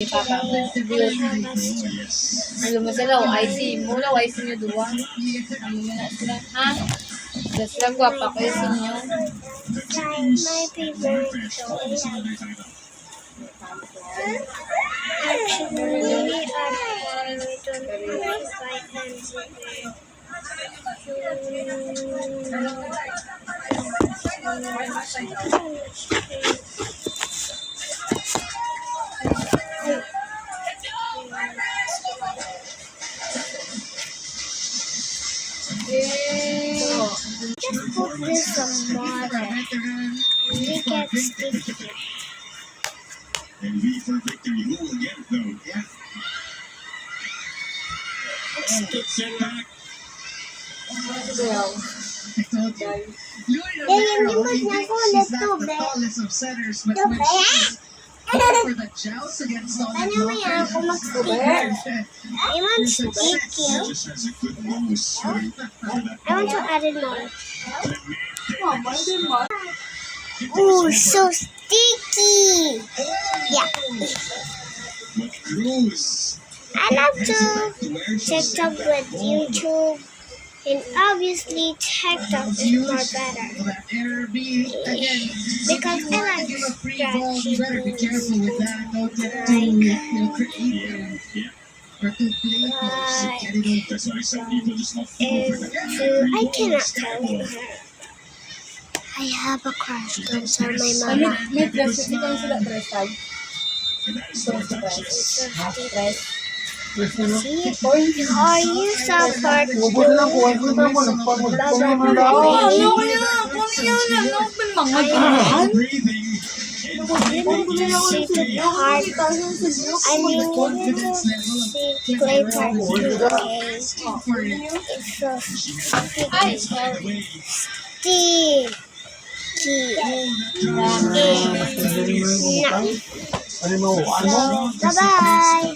Papa mo. Alam mo sila, IC. Mula, IC nyo duwa. Alam mo na sila, ha? Just lang guwapa ko IC nyo. My favorite toy. Actually, we don't like items. Just put this some water and we get sticky. And V for victory. Who will get it though? Yeah. Sit back. I told you. Yung limot niya ko ulit She's not the tubig. tallest of setters, but Tubig? when she's for the joust against all Ano mo yan? Ako mag-stick. I want stick you. Just has a good nose. I want to add it more. Ooh, so sticky. Yeah. But Cruz. I love to TikTok with YouTube. And obviously TikTok is more better. Will that error be again? Because I like Give a free ball. You scratchy better be moves. careful with that. Don't get too creative or too playful. Get it in. That's why I said people just not fall for that. I cannot tell her. I have a crush on my mama. May dress, hindi kami sila dress tag. And that is more touches. Dress. See? Are you support? Breathing. Play part 2, okay? It's so sticky. Bye-bye.